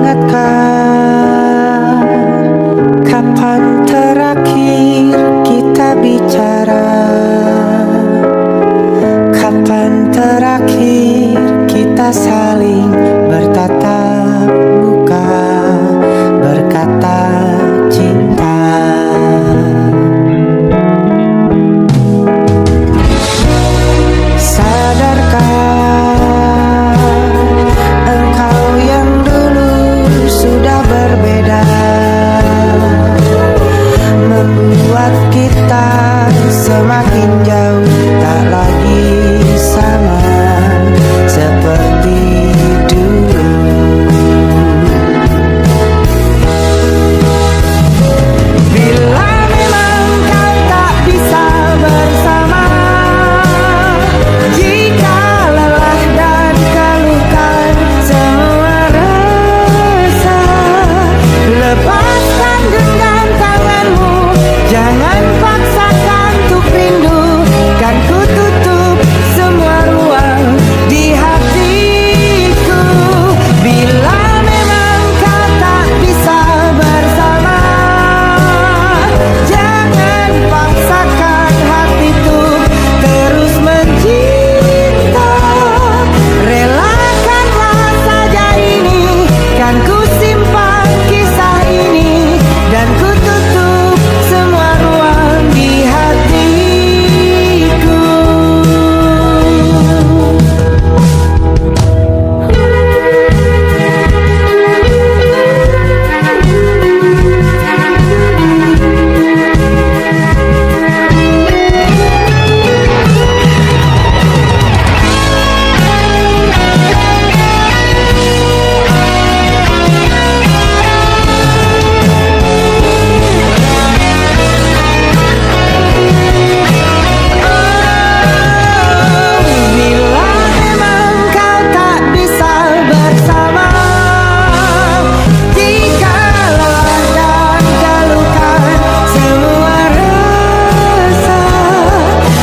ingatkah kapan terakhir kita bicara? Kapan terakhir kita saling bertatap muka, berkata cinta? Sadarkah engkau yang dulu sudah berbeda, membuat kita semakin jauh, tak lagi sama seperti dulu. Bila memang kau tak bisa bersama, jika lelah dan keluhkan semua rasa, lepaskan genggam tanganmu, jangan paksakan untuk rindu. Kan ku tutup semua ruang di hatiku. Bila memang kau tak bisa bersama, jangan paksakan hatiku terus mencinta. Relakanlah saja ini, kan ku simpan kisah ini, dan ku tutup semua ruang di hatiku. Bila memang kau tak bisa bersama, jika lelah dan keluhkan semua rasa,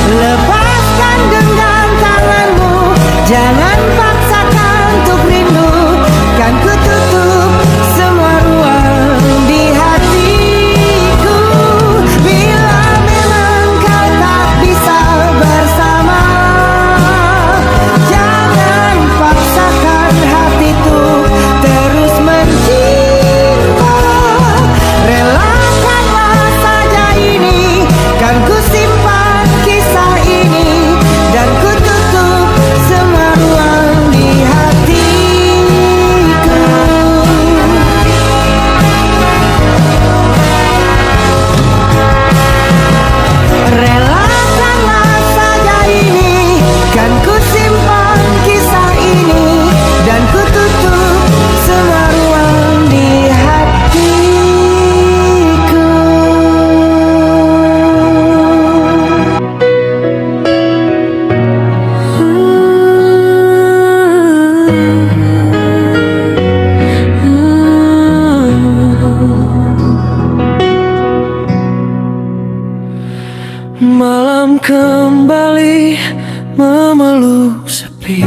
lepaskan genggam tanganmu, jangan paksakan untuk rindu. Kan ku tutup semua ruang di hatiku. Bila memang kau tak bisa bersama, jangan paksakan hatiku terus mencinta. Relakanlah saja ini, kan ku simpan kisah ini, dan ku tutup semua ruang di hatiku. Relakanlah saja ini, kan ku simpan kisah ini, dan ku tutup semua ruang di hatiku. Malam kembali memeluk sepi,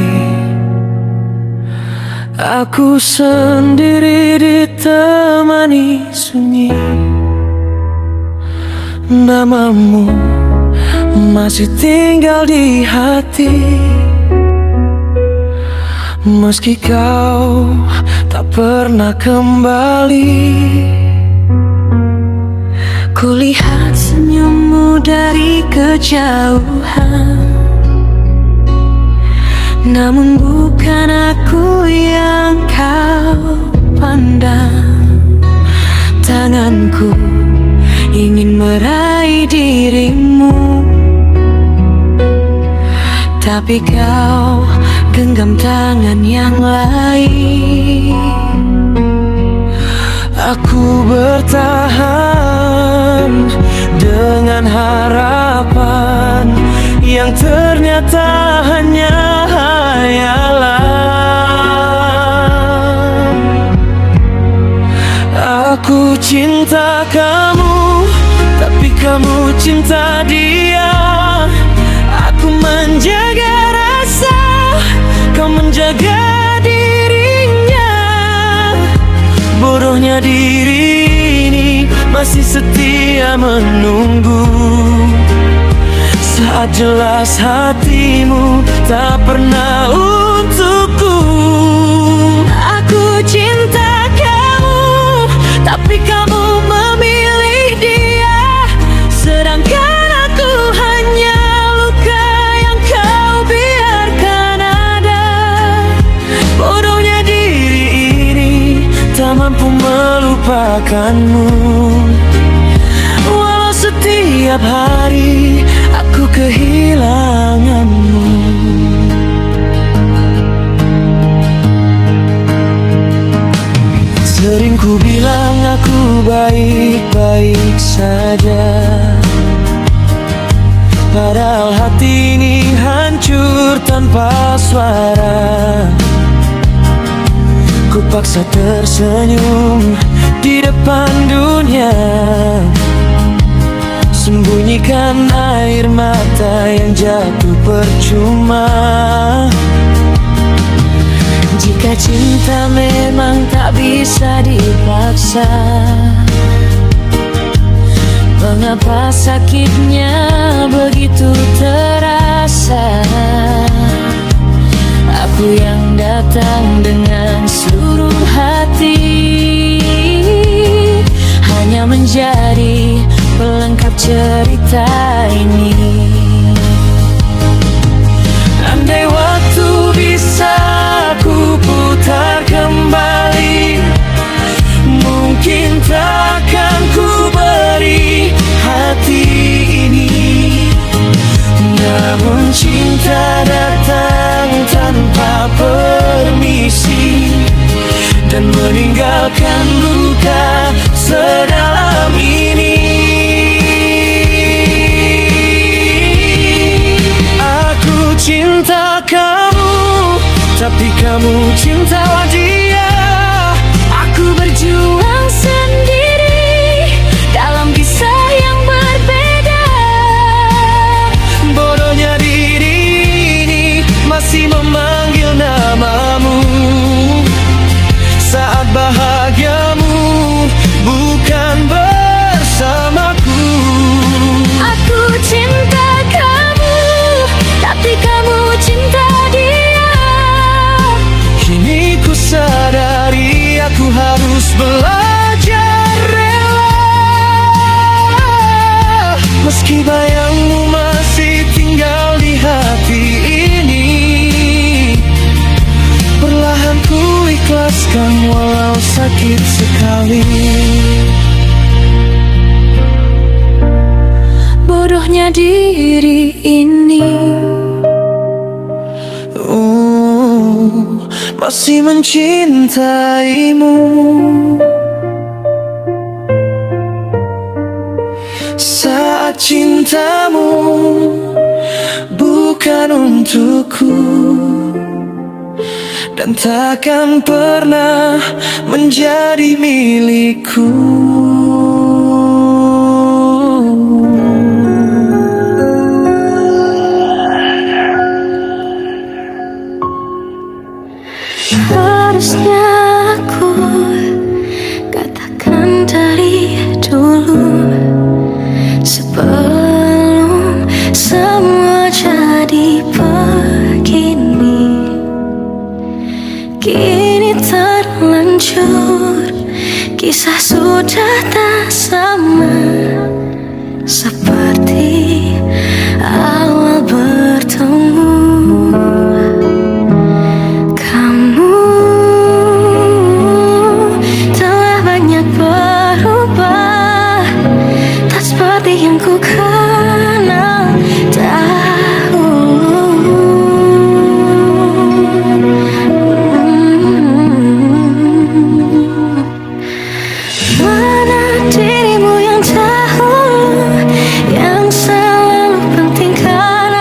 aku sendiri ditemani sunyi. Namamu masih tinggal di hati, meski kau tak pernah kembali. Kulihat senyummu dari kejauhan, namun bukan aku yang kau pandang. Tanganku ingin meraih dirimu, tapi kau genggam tangan yang lain. Aku bertahan dengan harapan yang ternyata hanya hayalan. Aku cinta kamu, tapi kamu cinta dia. Aku menjaga rasa, kau menjaga dirinya. Bodohnya diri ini masih setia menunggu, saat jelas hatimu tak pernah untukku. Aku cinta kamu, tapi kamu memilih dia, sedangkan aku hanya luka yang kau biarkan ada. Bodohnya diri ini tak mampu melupakanmu, walau setiap hari aku kehilanganmu. Sering ku bilang aku baik-baik saja, padahal hati ini hancur tanpa suara. Ku paksa tersenyum di depan dunia, sembunyikan air mata yang jatuh percuma. Jika cinta memang tak bisa dipaksa, mengapa sakitnya begitu terasa? Aku yang datang dengan seluruh hati, hanya menjadi pelengkap cerita ini. Andai waktu bisa ku putar kembali, mungkin takkan ku beri hati ini. Namun cinta datang tanpa permisi dan meninggalkan luka sedalam ini. Aku cinta kamu, tapi kamu cintalah dia. Aku berjuang sendiri dalam kisah yang berbeda. Bodohnya diri ini masih memanggil namamu, saat bahagiamu bukan bersamaku. Aku cinta kamu, tapi kamu cinta dia. Kini ku sadari aku harus belajar rela, meski bayangmu masih tinggal di hati ini. Perlahan ku ikhlaskan walau sakit sekali. Bodohnya diri ini, masih mencintaimu, saat cintamu bukan untukku dan takkan pernah menjadi milikku. Harusnya aku katakan dari dulu, sebelum semua jadi begini. Kini terlanjur, kisah sudah tak sama seperti awal bertemu. Yang ku kenal dahulu, mana dirimu yang dahulu, yang selalu pentingkan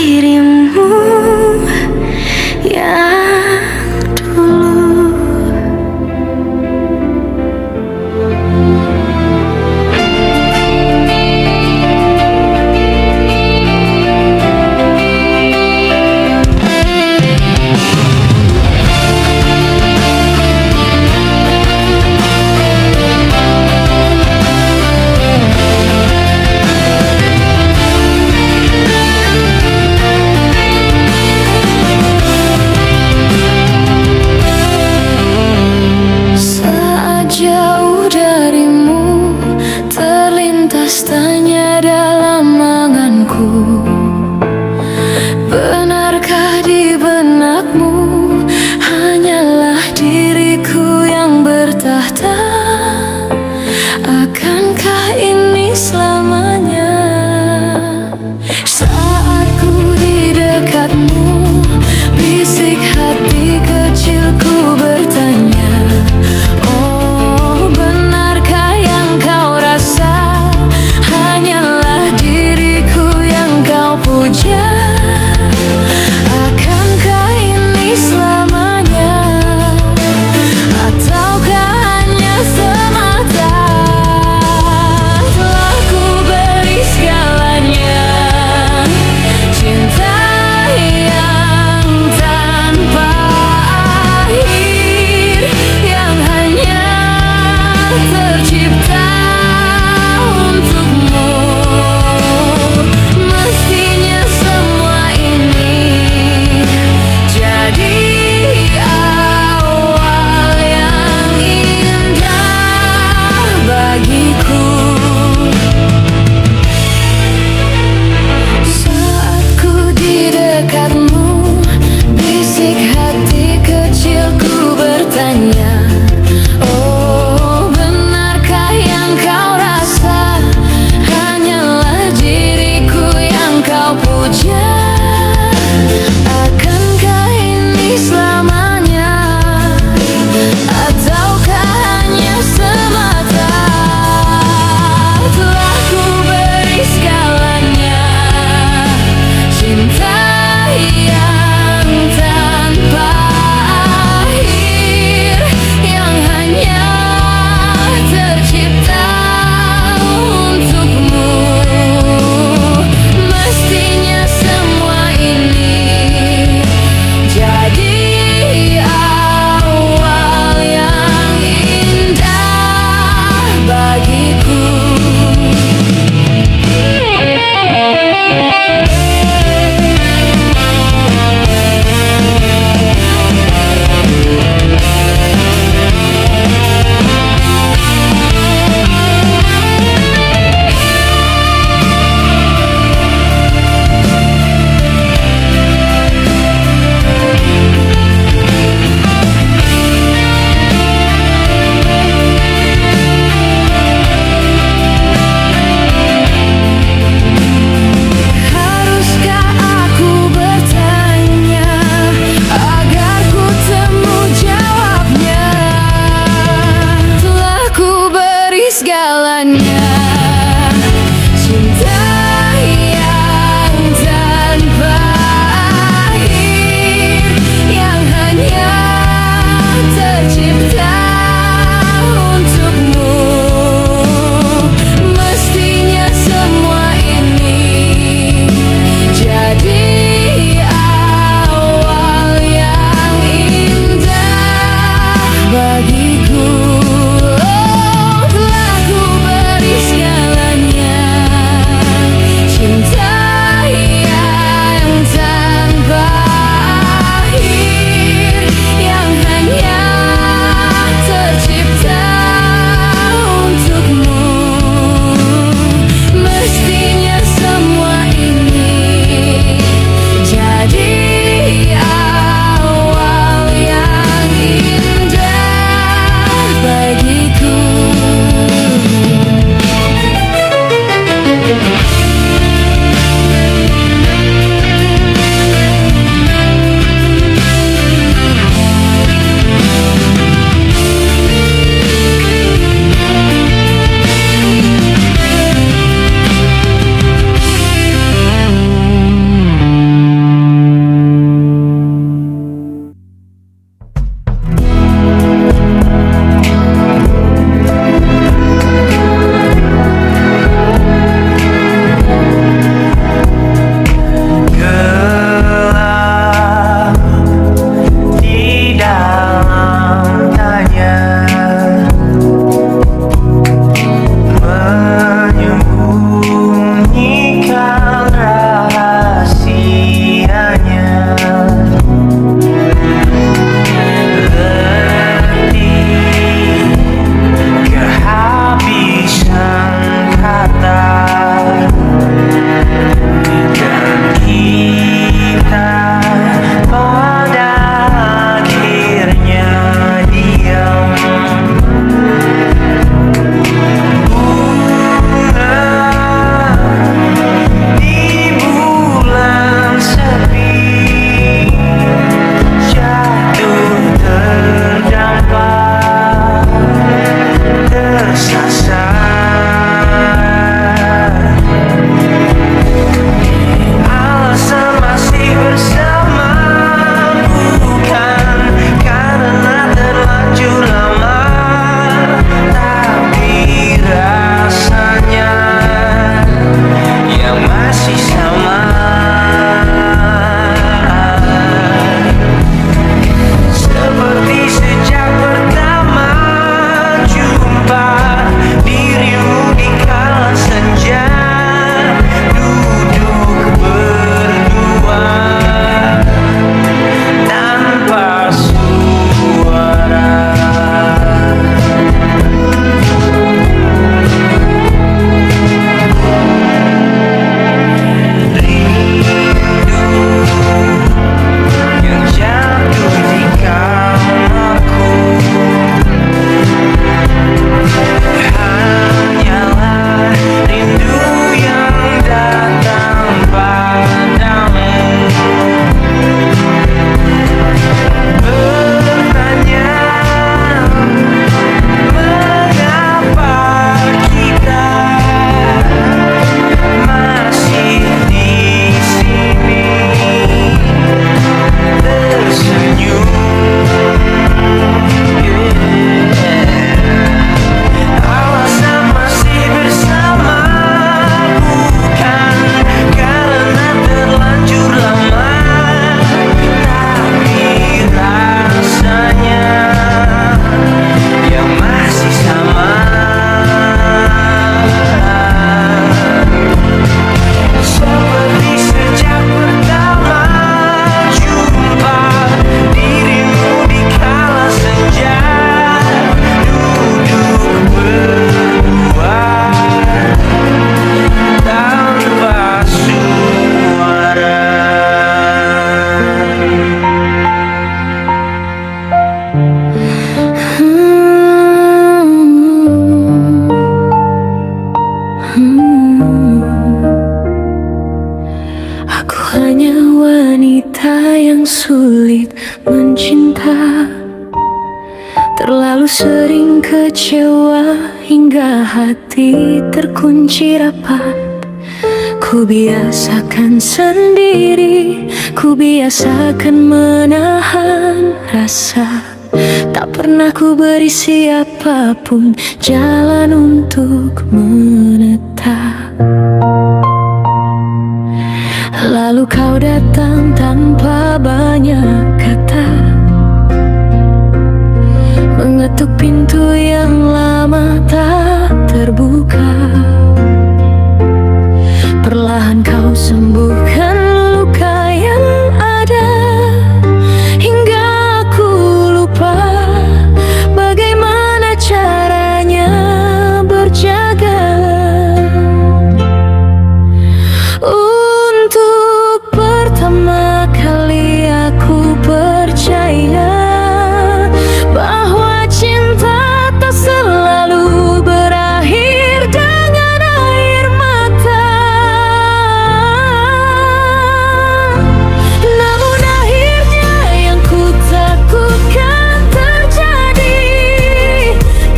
dirimu yang dulu. adanya. Letih, kehabisan kata, dan kita pada akhirnya diam. Bunga di bulan sepi jatuh terdampar, tersasar. Alasan masih bersama bukan karena terlanjur lama, tapi rasanya yang masih sama. Seperti sejak pertama jumpa dirimu di kala senja, duduk berdua tanpa suara. Rindu yang jatuh di kamarku hanyalah rindu yang datang padamu, bertanya mengapa kita masih di sini tersenyum. Alasan masih bersama bukan karena terlanjur lama, tapi rasanya yang masih sama. Seperti sejak pertama jumpa dirimu di kala senja, duduk berdua tanpa suara. Aku hanya wanita yang sulit mencinta, terlalu sering kecewa hingga hati terkunci rapat. Ku biasakan sendiri, ku biasakan menahan rasa. Tak pernah ku beri siapapun jalan untuk menetap. Lalu kau datang tanpa banyak kata, mengetuk pintu yang lama tak terbuka. Perlahan kau sembuhkan luka yang ada, hingga aku lupa bagaimana caranya berjaga. Untuk pertama kali aku percaya bahwa cinta tak selalu berakhir dengan air mata. Namun akhirnya yang ku takutkan terjadi.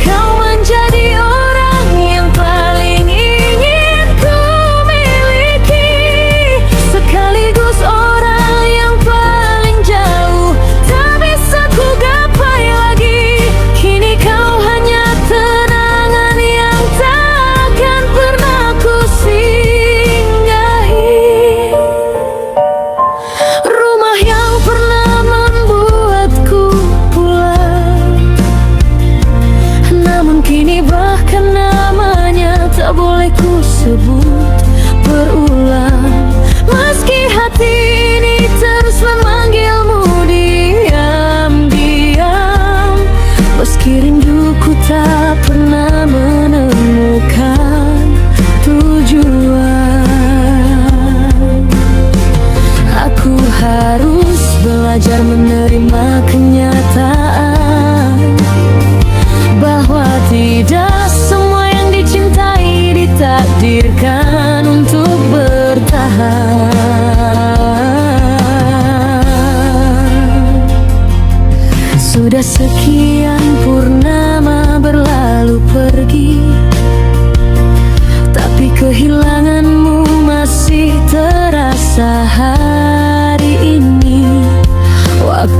Kau menjadi orang yang paling ingin ku miliki, sekaligus orang yang paling jauh tak bisa ku gapai lagi. Kini kau hanya kenangan yang takkan pernah ku singgahi. Rumah yang pernah membuatku pulang, namun kini bahkan namanya tak boleh ku sebut berulang. Meski hati ini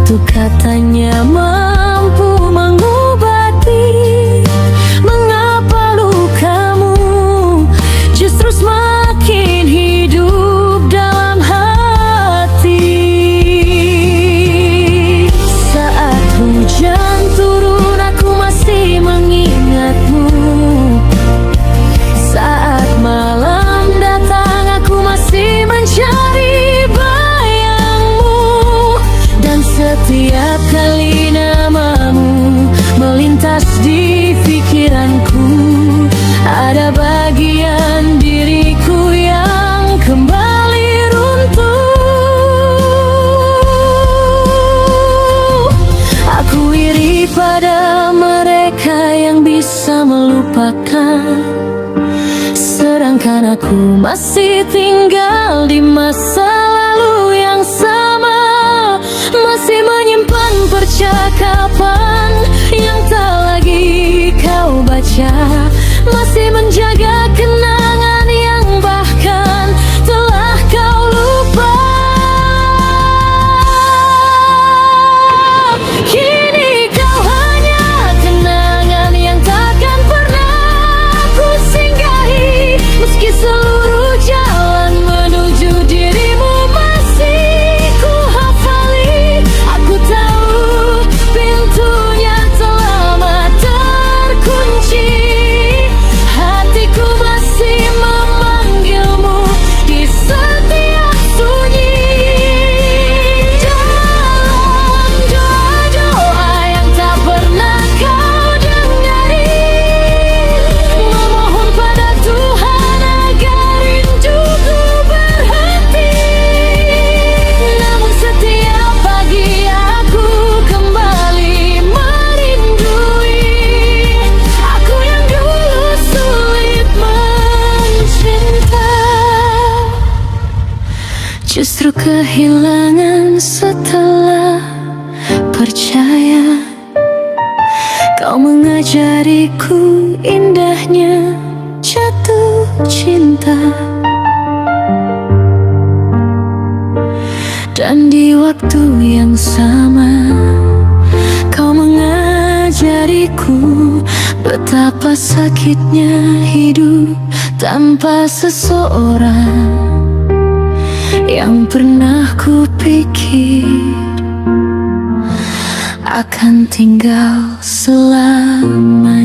Itu katanya mampu mengobati. Mengapa lukamu justru semakin hidup dalam hati? Saat hujan turun aku masih mengingatmu. Saat malam datang aku masih mencari bayangmu. Dan setiap kali namamu melintas di pikiranku, ada bagian diriku yang kembali runtuh. Aku iri pada mereka yang bisa melupakan, sedangkan aku masih tinggal di masa lalu yang sama. Masih menyimpan percakapan yang tak lagi kau baca. Masih menjaga kenangan yang bahkan telah kau lupa. Kini kau hanya kenangan yang takkan pernah ku singgahi. Meski seluruh jalan menuju dirimu masih ku hafali. Aku tahu pintunya telah terkunci. Hatiku masih memanggilmu di setiap sunyi. Dalam doa-doa yang tak pernah kau dengarin, memohon pada Tuhan agar rinduku berhenti. Namun setiap pagi aku kembali merindui aku yang dulu sulit mencinta. Justru kehilangan setelah percaya. Kau mengajariku indahnya jatuh cinta. Dan di waktu yang sama kau mengajariku betapa sakitnya hidup tanpa seseorang yang pernah kupikir akan tinggal selamanya.